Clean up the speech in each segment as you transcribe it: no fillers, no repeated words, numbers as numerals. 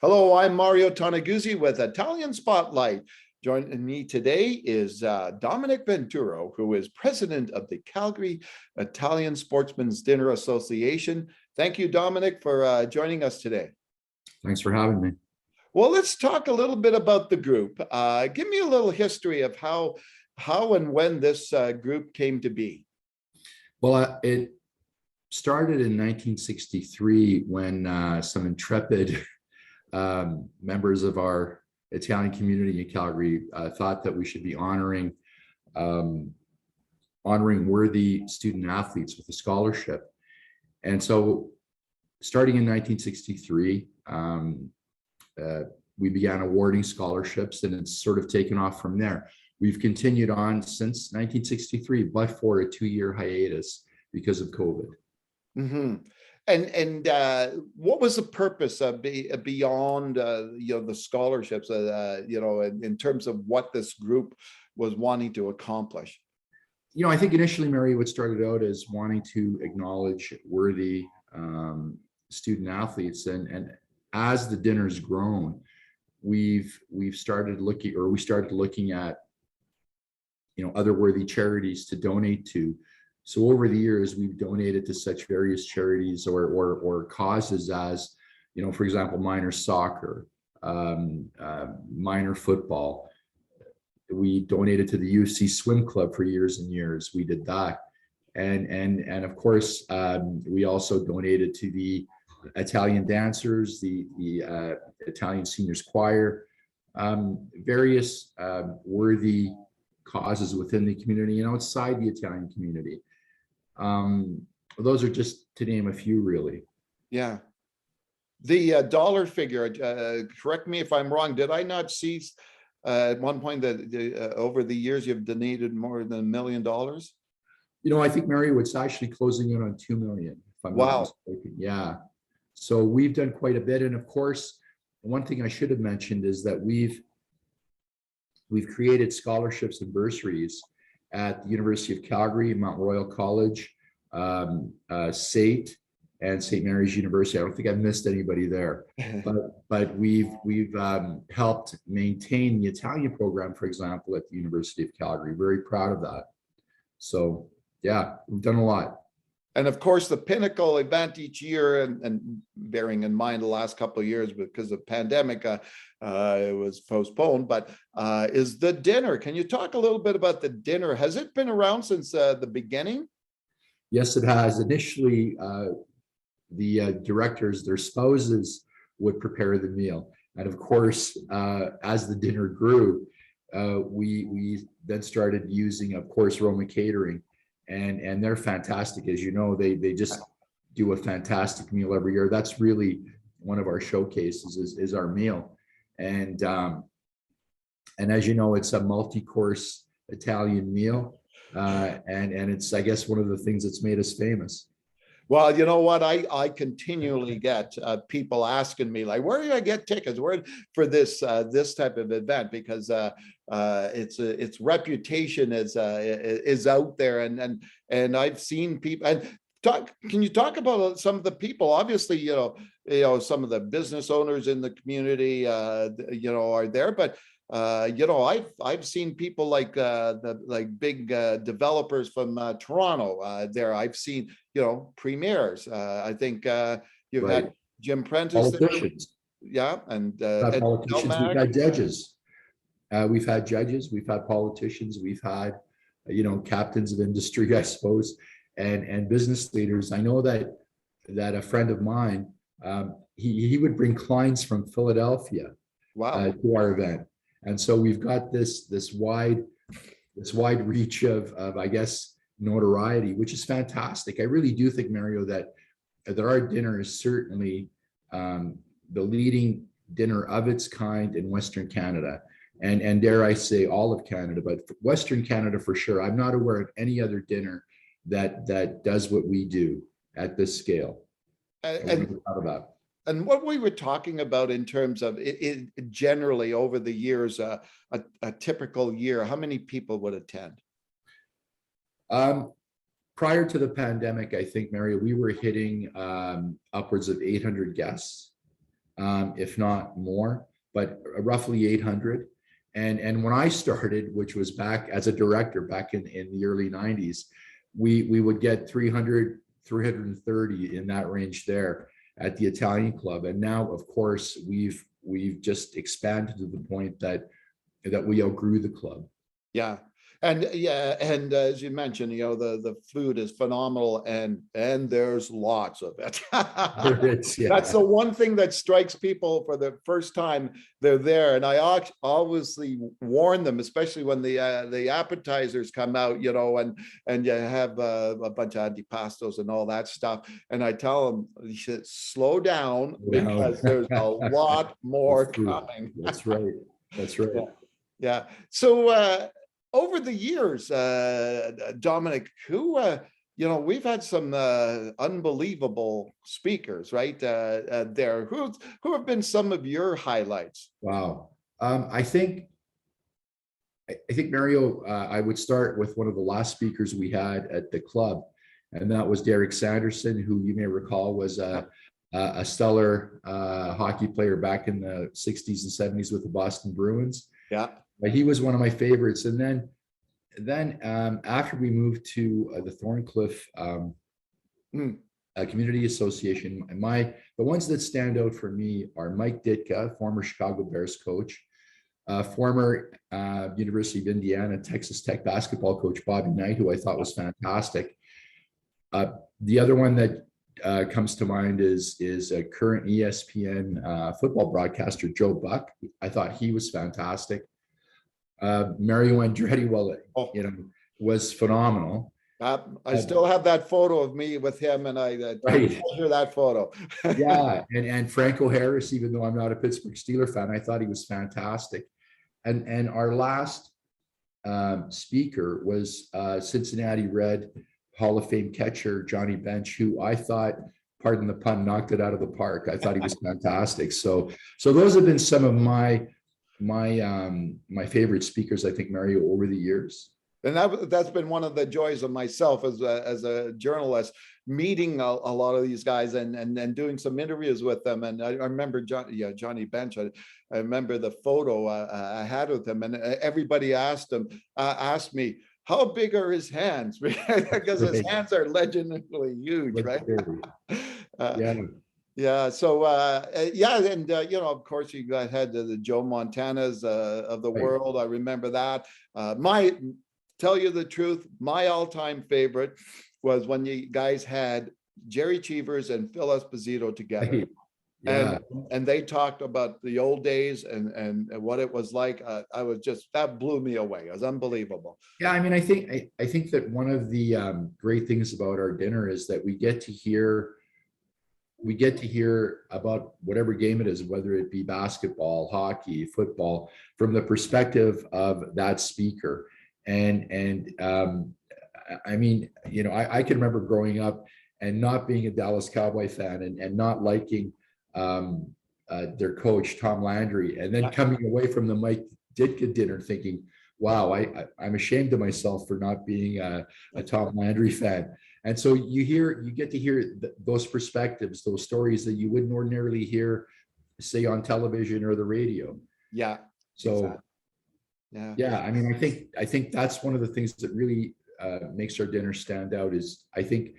Hello, I'm Mario Toneguzzi with Italian Spotlight. Joining me today is Domenic Venturo, who is president of the Calgary Italian Sportsmen's Dinner Association. Thank you, Domenic, for joining us today. Thanks for having me. Well, let's talk a little bit about the group. Give me a little history of how and when this group came to be. Well, it started in 1963 when some intrepid members of our Italian community in Calgary thought that we should be honoring worthy student athletes with a scholarship. And so starting in 1963, we began awarding scholarships, and it's sort of taken off from there. We've continued on since 1963, but for a 2-year hiatus because of COVID. Mm-hmm. And what was the purpose of beyond the scholarships, in terms of what this group was wanting to accomplish? I think initially, Mary, what started out as wanting to acknowledge worthy student athletes, and as the dinner's grown, we started looking at other worthy charities to donate to. So over the years, we've donated to such various charities or causes as, for example, minor soccer, minor football. We donated to the UFC swim club for years and years. We did that. And of course, we also donated to the Italian dancers, the Italian seniors choir, various worthy causes within the community and outside the Italian community. Those are just to name a few, really. Yeah. The dollar figure, correct me if I'm wrong, did I not see at one point that over the years you've donated more than $1 million? I think, Mary, it's actually closing in on 2 million, if I'm not mistaken. Yeah. So we've done quite a bit. And of course, one thing I should have mentioned is that we've created scholarships and bursaries at the University of Calgary, Mount Royal College, SAIT, and St. Mary's University. I don't think I've missed anybody there, but we've helped maintain the Italian program, for example, at the University of Calgary. Very proud of that. So yeah, we've done a lot. And of course, the pinnacle event each year, and bearing in mind the last couple of years because of pandemic, it was postponed, but is the dinner. Can you talk a little bit about the dinner? Has it been around since the beginning? Yes, it has. Initially, the directors, their spouses, would prepare the meal. And of course, as the dinner grew, we then started using, of course, Roma Catering. And they're fantastic. As you know, they just do a fantastic meal every year. That's really one of our showcases is our meal. And as you know, it's a multi-course Italian meal. And it's, I guess, one of the things that's made us famous. Well, you know what? I continually get people asking me, like, where do I get tickets? Where for this type of event? Because its reputation is out there, and I've seen people. And can you talk about some of the people? Obviously, some of the business owners in the community, are there, but. I've seen people like the big developers from Toronto there. I've seen premiers. I think you've had Jim Prentice, politicians. Yeah, and politicians. We've had judges. We've had judges. We've had politicians. We've had captains of industry, I suppose, and business leaders. I know that a friend of mine, he would bring clients from Philadelphia, to our event. And so we've got this wide reach of I guess notoriety, which is fantastic. I really do think, Mario, that our dinner is certainly the leading dinner of its kind in Western Canada, and dare I say all of Canada, but Western Canada for sure. I'm not aware of any other dinner that does what we do at this scale. And what we were talking about in terms of it generally over the years, a typical year, how many people would attend? Prior to the pandemic, I think, Mario, we were hitting upwards of 800 guests. if not more, but roughly 800. And when I started, which was back as a director back in the early 90s, we would get 300, 330 in that range there at the Italian club. And now, of course, we've just expanded to the point that we outgrew the club. Yeah. And as you mentioned, the food is phenomenal, and there's lots of it. Yeah. That's the one thing that strikes people for the first time they're there. And I obviously warn them, especially when the appetizers come out, and you have a bunch of antipastos and all that stuff. And I tell them, you should slow down because there's a lot more coming. That's right. That's right. Yeah. So over the years, Domenic, we've had some unbelievable speakers, right? There, who have been some of your highlights? Wow. I think Mario, I would start with one of the last speakers we had at the club, and that was Derek Sanderson, who you may recall was a stellar hockey player back in the 60s and 70s with the Boston Bruins. Yeah. But he was one of my favorites. And then after we moved to the Thorncliffe Community Association, the ones that stand out for me are Mike Ditka, former Chicago Bears coach, former University of Indiana, Texas Tech basketball coach Bobby Knight, who I thought was fantastic. The other one that comes to mind is a current ESPN football broadcaster, Joe Buck. I thought he was fantastic. Mario Andretti, was phenomenal. I still have that photo of me with him, and I treasure that photo. Yeah, and Franco Harris, even though I'm not a Pittsburgh Steelers fan, I thought he was fantastic. And our last speaker was Cincinnati Red Hall of Fame catcher Johnny Bench, who I thought, pardon the pun, knocked it out of the park. I thought he was fantastic. So those have been some of my favorite speakers, I think, Mario, over the years. And that's been one of the joys of myself as a journalist, meeting a lot of these guys and doing some interviews with them. And I remember Johnny Bench. I remember the photo I had with him, and everybody asked me, how big are his hands? Because his hands are legendary huge, right? Yeah. Yeah. So, and of course, you had the Joe Montanas of the world. I remember that. Tell you the truth, my all-time favorite was when you guys had Jerry Cheevers and Phil Esposito together. Yeah. And they talked about the old days and what it was like. That blew me away. It was unbelievable. Yeah, I mean, I think that one of the great things about our dinner is that we get to hear about whatever game it is, whether it be basketball, hockey, football, from the perspective of that speaker. And I mean, I can remember growing up and not being a Dallas Cowboy fan and not liking their coach, Tom Landry, and then coming away from the Mike Ditka dinner thinking, wow, I'm ashamed of myself for not being a Tom Landry fan. And so you get to hear those perspectives, those stories that you wouldn't ordinarily hear, say, on television or the radio. Yeah. So, exactly. Yeah. I mean, I think that's one of the things that really makes our dinner stand out. Is I think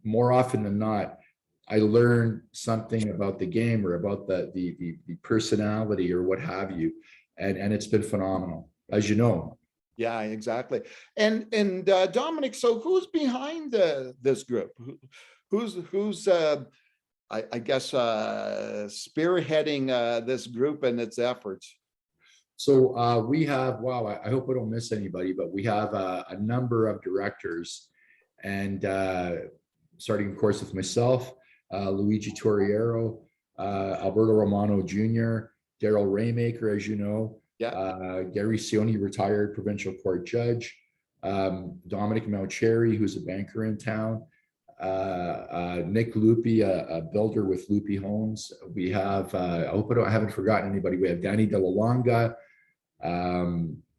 more often than not, I learn something about the game or about the personality or what have you, and it's been phenomenal, as you know. Yeah, exactly. And Domenic, so who's behind this group? Who's I guess spearheading this group and its efforts? So we have, wow, I hope I don't miss anybody, but we have a number of directors, and starting, of course, with myself, Luigi Torriero, Alberto Romano Jr., Daryl Raymaker, as you know. Yeah. Gary Sioni, retired provincial court judge. Dominic Malcheri, who's a banker in town. Nick Lupi, a builder with Lupi Homes. We have, I hope I haven't forgotten anybody. We have Danny Delalonga.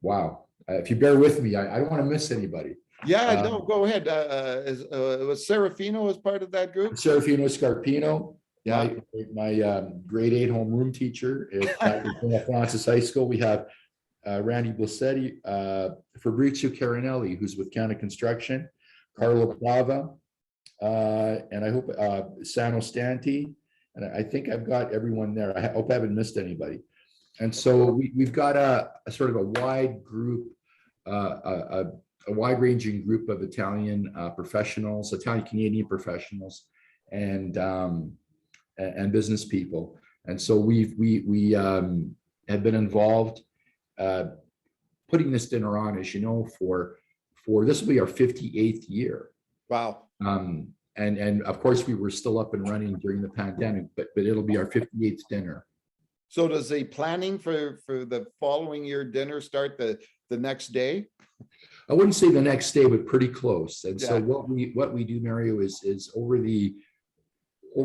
Wow. If you bear with me, I don't want to miss anybody. Yeah, no, go ahead. Was Serafino as part of that group? Serafino Scarpino. Yeah. My grade 8 homeroom teacher at Francis High School. We have Randy Blissetti, Fabrizio Carinelli, who's with Canada Construction, Carlo Plava, and I hope Sano Stanti. And I think I've got everyone there. I hope I haven't missed anybody. And so we've got a sort of a wide group, a wide-ranging group of Italian professionals, Italian Canadian professionals, and business people. And so we have been involved putting this dinner on, as you know, for this will be our 58th year. Wow. And of course we were still up and running during the pandemic, but it'll be our 58th dinner. So does the planning for the following year dinner start the next day? I wouldn't say the next day, but pretty close. And Yeah. so what we do, Mario, is over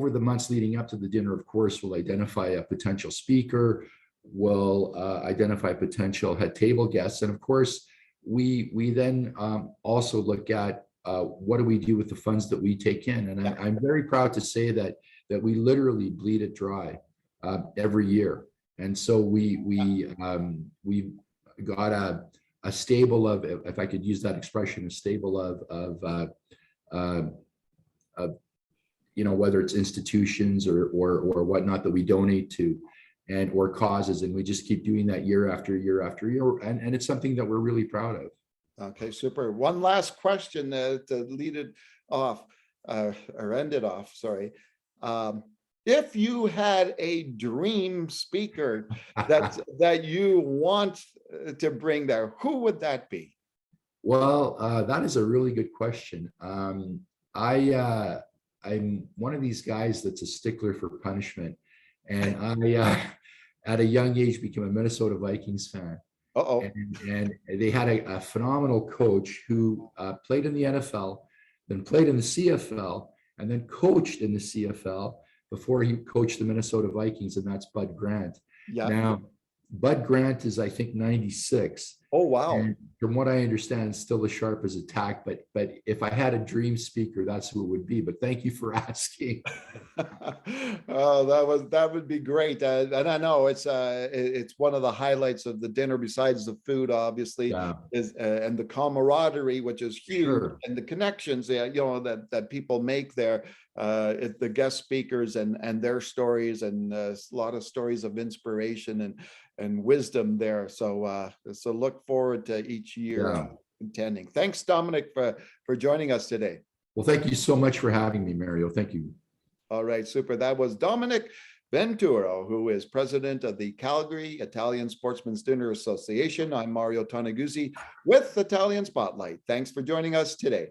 the months leading up to the dinner, of course, we'll identify a potential speaker, we'll identify potential head table guests, and of course, we then also look at what do we do with the funds that we take in. And I'm very proud to say that we literally bleed it dry every year. And so we've got a stable of, if I could use that expression, a stable of you know, whether it's institutions or whatnot that we donate to, and or causes, and we just keep doing that year after year after year, and it's something that we're really proud of. Okay, super. One last question to lead it off, or end it off, sorry. If you had a dream speaker that you want to bring there, who would that be? Well, that is a really good question. I'm one of these guys that's a stickler for punishment, and I at a young age became a Minnesota Vikings fan. Uh-oh. And they had a phenomenal coach who played in the NFL, then played in the CFL, and then coached in the CFL before he coached the Minnesota Vikings, and that's Bud Grant. Yeah. Now, Bud Grant is, I think, 96. Oh, wow. And from what I understand, still as sharp as a tack. But if I had a dream speaker, that's who it would be. But thank you for asking. Oh, that would be great. And I know it's one of the highlights of the dinner, besides the food, obviously, Yeah. is and the camaraderie, which is huge, Sure. and the connections that people make there. The guest speakers and their stories, and a lot of stories of inspiration and wisdom there. So look forward to each year attending. Thanks, Domenic, for joining us today. Well, thank you so much for having me, Mario. Thank you. All right, super. That was Domenic Venturo, who is president of the Calgary Italian Sportsmen's Dinner Association. I'm Mario Toneguzzi with Italian Spotlight. Thanks for joining us today.